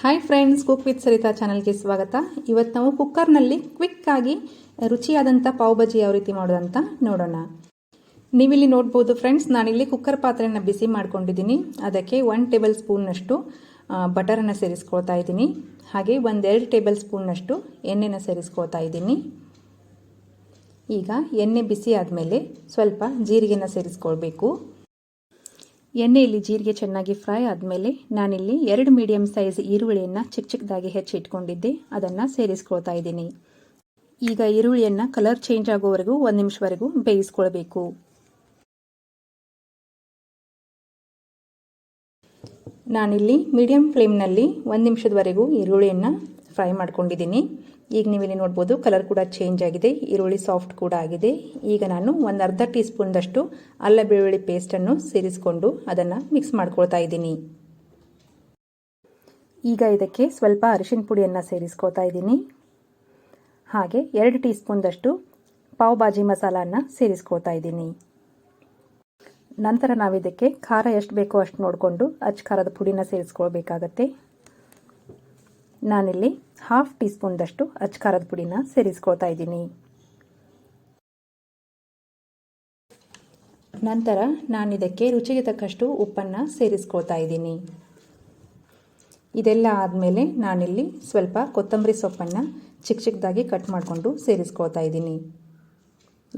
Hi friends, cook with Sarita ಚಾನಲ್ಗೆ ಸ್ವಾಗತ. ಇವತ್ತು ನಾವು ಕುಕ್ಕರ್ನಲ್ಲಿ ಕ್ವಿಕ್ಕಾಗಿ ರುಚಿಯಾದಂಥ ಪಾವ್ ಭಾಜಿ ಯಾವ ರೀತಿ ಮಾಡೋದಂತ ನೋಡೋಣ. ನೀವಿಲ್ಲಿ ನೋಡ್ಬೋದು ಫ್ರೆಂಡ್ಸ್, ನಾನಿಲ್ಲಿ ಕುಕ್ಕರ್ ಪಾತ್ರೆಯನ್ನು ಬಿಸಿ ಮಾಡ್ಕೊಂಡಿದ್ದೀನಿ. ಅದಕ್ಕೆ 1 ಟೇಬಲ್ ಸ್ಪೂನ್ನಷ್ಟು ಬಟರನ್ನು ಸೇರಿಸ್ಕೊಳ್ತಾ ಇದ್ದೀನಿ. ಹಾಗೆ 1-2 ಟೇಬಲ್ ಸ್ಪೂನ್ನಷ್ಟು ಎಣ್ಣೆನ ಸೇರಿಸ್ಕೊಳ್ತಾ ಇದ್ದೀನಿ. ಈಗ ಎಣ್ಣೆ ಬಿಸಿ ಆದಮೇಲೆ ಸ್ವಲ್ಪ ಜೀರಿಗೆನ ಸೇರಿಸ್ಕೊಳ್ಬೇಕು. ಎಣ್ಣೆಯಲ್ಲಿ ಜೀರಿಗೆ ಚೆನ್ನಾಗಿ ಫ್ರೈ ಆದಮೇಲೆ ನಾನಿಲ್ಲಿ 2 ಮೀಡಿಯಂ ಸೈಜ್ ಈರುಳ್ಳಿಯನ್ನು ಚಿಕ್ಕದಾಗಿ ಹೆಚ್ಚಿಟ್ಕೊಂಡಿದ್ದೆ, ಅದನ್ನು ಸೇರಿಸ್ಕೊಳ್ತಾ ಇದ್ದೀನಿ. ಈಗ ಈರುಳ್ಳಿಯನ್ನು ಕಲರ್ ಚೇಂಜ್ ಆಗೋವರೆಗೂ 1 ನಿಮಿಷವರೆಗೂ ಬೇಯಿಸ್ಕೊಳ್ಬೇಕು. ನಾನಿಲ್ಲಿ ಮೀಡಿಯಂ ಫ್ಲೇಮ್ನಲ್ಲಿ 1 ನಿಮಿಷದವರೆಗೂ ಈರುಳ್ಳಿಯನ್ನು ಫ್ರೈ ಮಾಡ್ಕೊಂಡಿದ್ದೀನಿ. ಈಗ ನೀವಿಲ್ಲಿ ನೋಡ್ಬೋದು, ಕಲರ್ ಕೂಡ ಚೇಂಜ್ ಆಗಿದೆ, ಈರುಳ್ಳಿ ಸಾಫ್ಟ್ ಕೂಡ ಆಗಿದೆ. ಈಗ ನಾನು 1/2 ಟೀ ಸ್ಪೂನ್ದಷ್ಟು ಅಲ್ಲ ಬೆಳ್ಳುಳ್ಳಿ ಪೇಸ್ಟನ್ನು ಸೇರಿಸ್ಕೊಂಡು ಅದನ್ನು ಮಿಕ್ಸ್ ಮಾಡ್ಕೊಳ್ತಾ ಇದ್ದೀನಿ. ಈಗ ಇದಕ್ಕೆ ಸ್ವಲ್ಪ ಅರಿಶಿನ ಪುಡಿಯನ್ನು ಸೇರಿಸ್ಕೊಳ್ತಾ ಇದ್ದೀನಿ. ಹಾಗೆ 2 ಟೀ ಸ್ಪೂನ್ದಷ್ಟು ಪಾವ್ ಭಾಜಿ ಮಸಾಲನ್ನು ಸೇರಿಸ್ಕೊಳ್ತಾ ಇದ್ದೀನಿ. ನಂತರ ನಾವಿದಕ್ಕೆ ಖಾರ ಎಷ್ಟು ಬೇಕೋ ಅಷ್ಟು ನೋಡಿಕೊಂಡು ಅಚ್ಚ ಖಾರದ ಪುಡಿನ ಸೇರಿಸ್ಕೊಳ್ಬೇಕಾಗತ್ತೆ. ನಾನಿಲ್ಲಿ 1/2 ಟೀ ಸ್ಪೂನ್ದಷ್ಟು ಅಚ್ಚ ಖಾರದ ಪುಡಿನ ಸೇರಿಸ್ಕೊಳ್ತಾ ಇದ್ದೀನಿ. ನಂತರ ನಾನಿದಕ್ಕೆ ರುಚಿಗೆ ತಕ್ಕಷ್ಟು ಉಪ್ಪನ್ನು ಸೇರಿಸ್ಕೊಳ್ತಾ ಇದ್ದೀನಿ. ಇದೆಲ್ಲ ಆದಮೇಲೆ ನಾನಿಲ್ಲಿ ಸ್ವಲ್ಪ ಕೊತ್ತಂಬರಿ ಸೊಪ್ಪನ್ನು ಚಿಕ್ಕದಾಗಿ ಕಟ್ ಮಾಡಿಕೊಂಡು ಸೇರಿಸ್ಕೊಳ್ತಾ ಇದ್ದೀನಿ.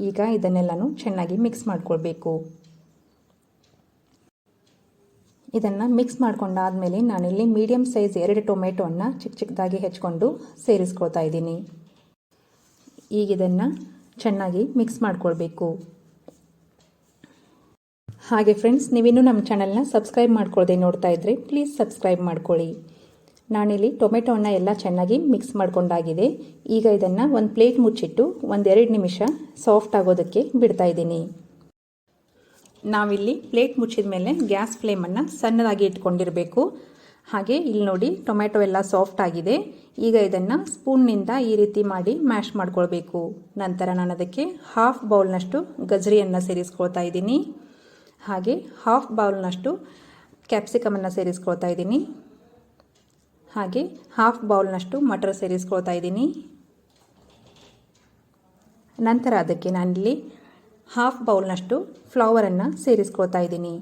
ಈಗ ಇದನ್ನೆಲ್ಲನೂ ಚೆನ್ನಾಗಿ ಮಿಕ್ಸ್ ಮಾಡ್ಕೊಳ್ಬೇಕು. ಇದನ್ನು ಮಿಕ್ಸ್ ಮಾಡ್ಕೊಂಡಾದಮೇಲೆ ನಾನಿಲ್ಲಿ ಮೀಡಿಯಂ ಸೈಜ್ 2 ಟೊಮೆಟೊವನ್ನು ಚಿಕ್ಕದಾಗಿ ಹೆಚ್ಕೊಂಡು ಸೇರಿಸ್ಕೊಳ್ತಾ ಇದ್ದೀನಿ. ಈಗ ಇದನ್ನು ಚೆನ್ನಾಗಿ ಮಿಕ್ಸ್ ಮಾಡ್ಕೊಳ್ಬೇಕು. ಹಾಗೆ ಫ್ರೆಂಡ್ಸ್, ನೀವಿನ್ನೂ ನಮ್ಮ ಚಾನಲ್ನ ಸಬ್ಸ್ಕ್ರೈಬ್ ಮಾಡ್ಕೊಳ್ಳದೆ ನೋಡ್ತಾ ಇದ್ದರೆ ಪ್ಲೀಸ್ ಸಬ್ಸ್ಕ್ರೈಬ್ ಮಾಡ್ಕೊಳ್ಳಿ. ನಾನಿಲ್ಲಿ ಟೊಮೆಟೊವನ್ನು ಎಲ್ಲ ಚೆನ್ನಾಗಿ ಮಿಕ್ಸ್ ಮಾಡ್ಕೊಂಡಾಗಿದೆ. ಈಗ ಇದನ್ನು ಒಂದು ಪ್ಲೇಟ್ ಮುಚ್ಚಿಟ್ಟು 1-2 ನಿಮಿಷ ಸಾಫ್ಟ್ ಆಗೋದಕ್ಕೆ ಬಿಡ್ತಾ ಇದ್ದೀನಿ. ನಾವಿಲ್ಲಿ ಪ್ಲೇಟ್ ಮುಚ್ಚಿದ ಮೇಲೆ ಗ್ಯಾಸ್ ಫ್ಲೇಮನ್ನು ಸಣ್ಣದಾಗಿ ಇಟ್ಕೊಂಡಿರಬೇಕು. ಹಾಗೆ ಇಲ್ಲಿ ನೋಡಿ, ಟೊಮೆಟೊ ಎಲ್ಲ ಸಾಫ್ಟ್ ಆಗಿದೆ. ಈಗ ಇದನ್ನು ಸ್ಪೂನ್ನಿಂದ ಈ ರೀತಿ ಮಾಡಿ ಮ್ಯಾಶ್ ಮಾಡ್ಕೊಳ್ಬೇಕು. ನಂತರ ನಾನು ಅದಕ್ಕೆ 1/2 ಬೌಲ್ನಷ್ಟು ಗಜರಿಯನ್ನು ಸೇರಿಸ್ಕೊಳ್ತಾ ಇದ್ದೀನಿ. ಹಾಗೆ 1/2 ಬೌಲ್ನಷ್ಟು ಕ್ಯಾಪ್ಸಿಕಮನ್ನು ಸೇರಿಸ್ಕೊಳ್ತಾ ಇದ್ದೀನಿ. ಹಾಗೆ 1/2 ಬೌಲ್ನಷ್ಟು ಮಟರ್ ಸೇರಿಸ್ಕೊಳ್ತಾ ಇದ್ದೀನಿ. ನಂತರ ಅದಕ್ಕೆ ನಾನಿಲ್ಲಿ 1/2 ಬೌಲ್ನಷ್ಟು ಫ್ಲವರನ್ನು ಸೇರಿಸ್ಕೊಳ್ತಾ ಇದ್ದೀನಿ.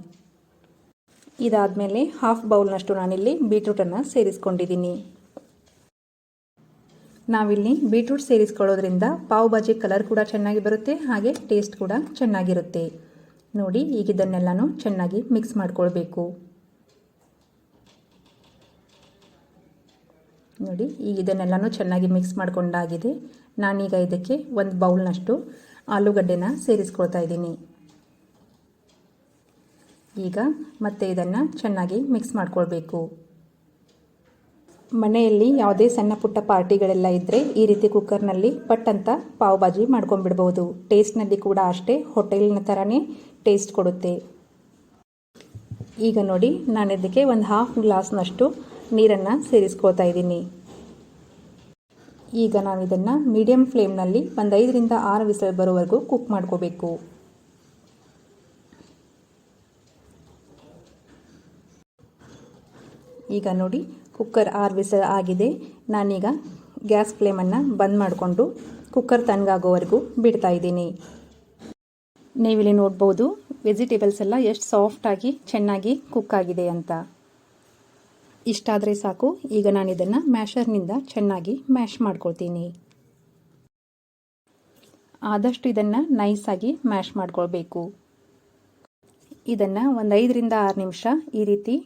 ಇದಾದಮೇಲೆ 1/2 ಬೌಲ್ನಷ್ಟು ನಾನಿಲ್ಲಿ ಬೀಟ್ರೂಟನ್ನು ಸೇರಿಸ್ಕೊಂಡಿದ್ದೀನಿ. ನಾವಿಲ್ಲಿ ಬೀಟ್ರೂಟ್ ಸೇರಿಸ್ಕೊಳ್ಳೋದ್ರಿಂದ ಪಾವ್ ಭಾಜಿ ಕಲರ್ ಕೂಡ ಚೆನ್ನಾಗಿ ಬರುತ್ತೆ, ಹಾಗೆ ಟೇಸ್ಟ್ ಕೂಡ ಚೆನ್ನಾಗಿರುತ್ತೆ. ನೋಡಿ, ಈಗ ಇದನ್ನೆಲ್ಲನೂ ಚೆನ್ನಾಗಿ ಮಿಕ್ಸ್ ಮಾಡ್ಕೊಳ್ಬೇಕು. ನೋಡಿ, ಈಗ ಇದನ್ನೆಲ್ಲನೂ ಚೆನ್ನಾಗಿ ಮಿಕ್ಸ್ ಮಾಡ್ಕೊಂಡಾಗಿದೆ. ನಾನೀಗ ಇದಕ್ಕೆ 1 ಬೌಲ್ನಷ್ಟು ಆಲೂಗಡ್ಡೆನ ಸೇರಿಸ್ಕೊಳ್ತಾ ಇದ್ದೀನಿ. ಈಗ ಮತ್ತೆ ಇದನ್ನು ಚೆನ್ನಾಗಿ ಮಿಕ್ಸ್ ಮಾಡ್ಕೊಳ್ಬೇಕು. ಮನೆಯಲ್ಲಿ ಯಾವುದೇ ಸಣ್ಣ ಪುಟ್ಟ ಪಾರ್ಟಿಗಳೆಲ್ಲ ಇದ್ದರೆ ಈ ರೀತಿ ಕುಕ್ಕರ್ನಲ್ಲಿ ಪಟ್ಟಂತ ಪಾವ್ ಭಾಜಿ ಮಾಡ್ಕೊಂಡ್ಬಿಡ್ಬೋದು. ಟೇಸ್ಟ್ನಲ್ಲಿ ಕೂಡ ಅಷ್ಟೇ ಹೋಟೆಲ್ನ ಥರನೇ ಟೇಸ್ಟ್ ಕೊಡುತ್ತೆ. ಈಗ ನೋಡಿ, ನಾನು ಇದಕ್ಕೆ 1/2 ಗ್ಲಾಸ್ನಷ್ಟು ನೀರನ್ನು ಸೇರಿಸ್ಕೊಳ್ತಾ ಇದ್ದೀನಿ. ಈಗ ನಾವು ಇದನ್ನು ಮೀಡಿಯಂ ಫ್ಲೇಮ್ನಲ್ಲಿ 5-6 ವಿಸಲ್ ಬರೋವರೆಗೂ ಕುಕ್ ಮಾಡ್ಕೋಬೇಕು. ಈಗ ನೋಡಿ, ಕುಕ್ಕರ್ 6 ವಿಸಲ್ ಆಗಿದೆ. ನಾನೀಗ ಗ್ಯಾಸ್ ಫ್ಲೇಮನ್ನು ಬಂದ್ ಮಾಡಿಕೊಂಡು ಕುಕ್ಕರ್ ತಣ್ಣಗಾಗೋವರೆಗೂ ಬಿಡ್ತಾ ಇದ್ದೀನಿ. ನೀವಿಲ್ಲಿ ನೋಡ್ಬೋದು, ವೆಜಿಟೇಬಲ್ಸ್ ಎಲ್ಲ ಎಷ್ಟು ಸಾಫ್ಟಾಗಿ ಚೆನ್ನಾಗಿ ಕುಕ್ ಆಗಿದೆ ಅಂತ. ಇಷ್ಟಾದರೆ ಸಾಕು. ಈಗ ನಾನು ಇದನ್ನು ಮ್ಯಾಶರ್ನಿಂದ ಚೆನ್ನಾಗಿ ಮ್ಯಾಶ್ ಮಾಡ್ಕೊಳ್ತೀನಿ. ಆದಷ್ಟು ಇದನ್ನು ನೈಸಾಗಿ ಮ್ಯಾಶ್ ಮಾಡ್ಕೊಳ್ಬೇಕು. ಇದನ್ನು 5-6 ನಿಮಿಷ ಈ ರೀತಿ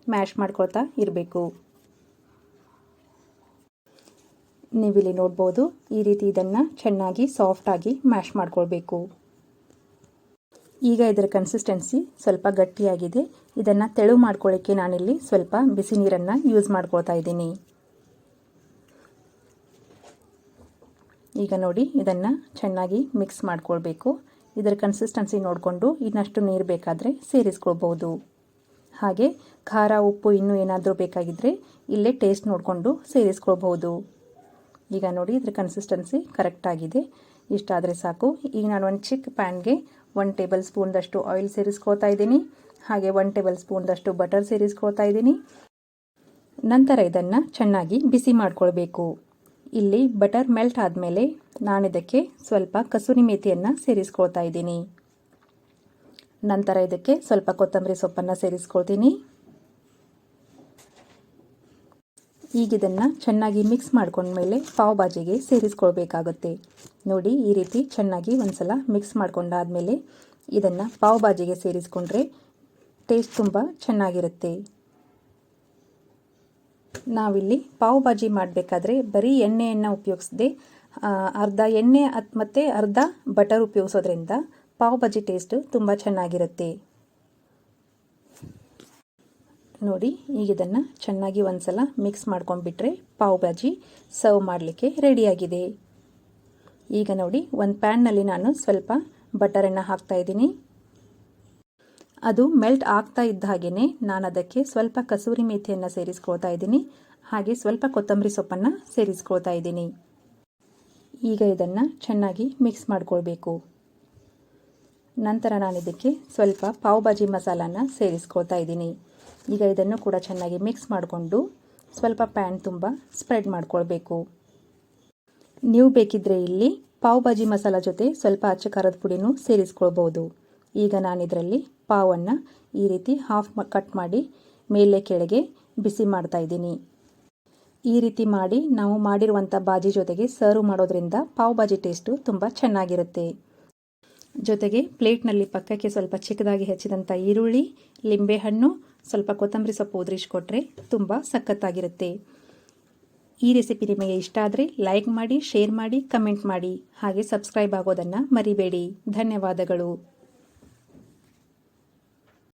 ಮ್ಯಾಶ್ ಮಾಡ್ಕೊಳ್ತಾ ಇರಬೇಕು. ನೀವಿಲ್ಲಿ ನೋಡ್ಬೋದು, ಈ ರೀತಿ ಇದನ್ನು ಚೆನ್ನಾಗಿ ಸಾಫ್ಟಾಗಿ ಮ್ಯಾಶ್ ಮಾಡ್ಕೊಳ್ಬೇಕು. ಈಗ ಇದರ ಕನ್ಸಿಸ್ಟೆನ್ಸಿ ಸ್ವಲ್ಪ ಗಟ್ಟಿಯಾಗಿದೆ. ಇದನ್ನು ತೆಳು ಮಾಡ್ಕೊಳ್ಳೋಕ್ಕೆ ನಾನಿಲ್ಲಿ ಸ್ವಲ್ಪ ಬಿಸಿ ನೀರನ್ನು ಯೂಸ್ ಮಾಡ್ಕೊಳ್ತಾ ಇದ್ದೀನಿ. ಈಗ ನೋಡಿ, ಇದನ್ನು ಚೆನ್ನಾಗಿ ಮಿಕ್ಸ್ ಮಾಡ್ಕೊಳ್ಬೇಕು. ಇದರ ಕನ್ಸಿಸ್ಟೆನ್ಸಿ ನೋಡಿಕೊಂಡು ಇನ್ನಷ್ಟು ನೀರು ಬೇಕಾದರೆ ಸೇರಿಸ್ಕೊಳ್ಬೋದು. ಹಾಗೆ ಖಾರ ಉಪ್ಪು ಇನ್ನೂ ಏನಾದರೂ ಬೇಕಾಗಿದ್ದರೆ ಇಲ್ಲೇ ಟೇಸ್ಟ್ ನೋಡಿಕೊಂಡು ಸೇರಿಸ್ಕೊಳ್ಬೋದು. ಈಗ ನೋಡಿ, ಇದರ ಕನ್ಸಿಸ್ಟೆನ್ಸಿ ಕರೆಕ್ಟಾಗಿದೆ. ಇಷ್ಟಾದರೆ ಸಾಕು. ಈಗ ನಾನು ಒಂದು ಚಿಕ್ಕ ಪ್ಯಾನ್ಗೆ 1 ಟೇಬಲ್ ಸ್ಪೂನ್ದಷ್ಟು ಆಯಿಲ್ ಸೇರಿಸ್ಕೊಳ್ತಾ ಇದ್ದೀನಿ. ಹಾಗೆ 1 ಟೇಬಲ್ ಸ್ಪೂನ್ದಷ್ಟು ಬಟರ್ ಸೇರಿಸ್ಕೊಳ್ತಾ ಇದ್ದೀನಿ. ನಂತರ ಇದನ್ನು ಚೆನ್ನಾಗಿ ಬಿಸಿ ಮಾಡಿಕೊಳ್ಬೇಕು. ಇಲ್ಲಿ ಬಟರ್ ಮೆಲ್ಟ್ ಆದಮೇಲೆ ನಾನಿದಕ್ಕೆ ಸ್ವಲ್ಪ ಕಸೂರಿ ಮೇಥಿಯನ್ನು ಸೇರಿಸ್ಕೊಳ್ತಾ ಇದ್ದೀನಿ. ನಂತರ ಇದಕ್ಕೆ ಸ್ವಲ್ಪ ಕೊತ್ತಂಬರಿ ಸೊಪ್ಪನ್ನು ಸೇರಿಸ್ಕೊಳ್ತೀನಿ. ಈಗ ಇದನ್ನು ಚೆನ್ನಾಗಿ ಮಿಕ್ಸ್ ಮಾಡ್ಕೊಂಡ್ಮೇಲೆ ಪಾವ್ ಭಾಜಿಗೆ ಸೇರಿಸ್ಕೊಳ್ಬೇಕಾಗುತ್ತೆ. ನೋಡಿ, ಈ ರೀತಿ ಚೆನ್ನಾಗಿ ಒಂದ್ಸಲ ಮಿಕ್ಸ್ ಮಾಡ್ಕೊಂಡಾದ್ಮೇಲೆ ಇದನ್ನು ಪಾವ್ ಭಾಜಿಗೆ ಸೇರಿಸ್ಕೊಂಡ್ರೆ ಟೇಸ್ಟ್ ತುಂಬ ಚೆನ್ನಾಗಿರುತ್ತೆ. ನಾವಿಲ್ಲಿ ಪಾವ್ ಭಾಜಿ ಮಾಡಬೇಕಾದ್ರೆ ಬರೀ ಎಣ್ಣೆಯನ್ನು ಉಪಯೋಗಿಸದೆ ಅರ್ಧ ಎಣ್ಣೆ ಮತ್ತು ಅರ್ಧ ಬಟರ್ ಉಪಯೋಗಿಸೋದ್ರಿಂದ ಪಾವ್ ಭಾಜಿ ಟೇಸ್ಟು ತುಂಬ ಚೆನ್ನಾಗಿರುತ್ತೆ. ನೋಡಿ, ಈಗ ಇದನ್ನು ಚೆನ್ನಾಗಿ ಒಂದ್ಸಲ ಮಿಕ್ಸ್ ಮಾಡ್ಕೊಂಡ್ಬಿಟ್ರೆ ಪಾವ್ ಭಾಜಿ ಸರ್ವ್ ಮಾಡಲಿಕ್ಕೆ ರೆಡಿಯಾಗಿದೆ. ಈಗ ನೋಡಿ, ಒಂದು ಪ್ಯಾನ್ನಲ್ಲಿ ನಾನು ಸ್ವಲ್ಪ ಬಟರನ್ನು ಹಾಕ್ತಾ ಇದ್ದೀನಿ. ಅದು ಮೆಲ್ಟ್ ಆಗ್ತಾ ಇದ್ದ ಹಾಗೆಯೇ ನಾನು ಅದಕ್ಕೆ ಸ್ವಲ್ಪ ಕಸೂರಿ ಮೇಥಿಯನ್ನು ಸೇರಿಸ್ಕೊಳ್ತಾ ಇದ್ದೀನಿ. ಹಾಗೆ ಸ್ವಲ್ಪ ಕೊತ್ತಂಬರಿ ಸೊಪ್ಪನ್ನು ಸೇರಿಸ್ಕೊಳ್ತಾ ಇದ್ದೀನಿ. ಈಗ ಇದನ್ನು ಚೆನ್ನಾಗಿ ಮಿಕ್ಸ್ ಮಾಡ್ಕೊಳ್ಬೇಕು. ನಂತರ ನಾನು ಇದಕ್ಕೆ ಸ್ವಲ್ಪ ಪಾವ್ ಭಾಜಿ ಮಸಾಲಾನ ಸೇರಿಸ್ಕೊಳ್ತಾ ಇದ್ದೀನಿ. ಈಗ ಇದನ್ನು ಕೂಡ ಚೆನ್ನಾಗಿ ಮಿಕ್ಸ್ ಮಾಡಿಕೊಂಡು ಸ್ವಲ್ಪ ಪ್ಯಾನ್ ತುಂಬ ಸ್ಪ್ರೆಡ್ ಮಾಡ್ಕೊಳ್ಬೇಕು. ನೀವು ಬೇಕಿದ್ದರೆ ಇಲ್ಲಿ ಪಾವ್ ಭಾಜಿ ಮಸಾಲ ಜೊತೆ ಸ್ವಲ್ಪ ಅಚ್ಚ ಖಾರದ ಪುಡಿನೂ ಸೇರಿಸ್ಕೊಳ್ಬೋದು. ಈಗ ನಾನಿದರಲ್ಲಿ ಪಾವನ್ನು ಈ ರೀತಿ ಹಾಫ್ ಕಟ್ ಮಾಡಿ ಮೇಲೆ ಕೆಳಗೆ ಬಿಸಿ ಮಾಡ್ತಾ ಇದ್ದೀನಿ. ಈ ರೀತಿ ಮಾಡಿ ನಾವು ಮಾಡಿರುವಂಥ ಭಾಜಿ ಜೊತೆಗೆ ಸರ್ವ್ ಮಾಡೋದ್ರಿಂದ ಪಾವ್ ಭಾಜಿ ಟೇಸ್ಟು ತುಂಬ ಚೆನ್ನಾಗಿರುತ್ತೆ. ಜೊತೆಗೆ ಪ್ಲೇಟ್ನಲ್ಲಿ ಪಕ್ಕಕ್ಕೆ ಸ್ವಲ್ಪ ಚಿಕ್ಕದಾಗಿ ಹೆಚ್ಚಿದಂಥ ಈರುಳ್ಳಿ, ಲಿಂಬೆಹಣ್ಣು, ಸ್ವಲ್ಪ ಕೊತ್ತಂಬರಿ ಸೊಪ್ಪು ಉದುರಿಸಿಕೊಟ್ರೆ ತುಂಬ ಸಖತ್ತಾಗಿರುತ್ತೆ. ಈ ರೆಸಿಪಿ ನಿಮಗೆ ಇಷ್ಟ ಆದರೆ ಲೈಕ್ ಮಾಡಿ, ಶೇರ್ ಮಾಡಿ, ಕಮೆಂಟ್ ಮಾಡಿ. ಹಾಗೆ ಸಬ್ಸ್ಕ್ರೈಬ್ ಆಗೋದನ್ನು ಮರಿಬೇಡಿ. ಧನ್ಯವಾದಗಳು.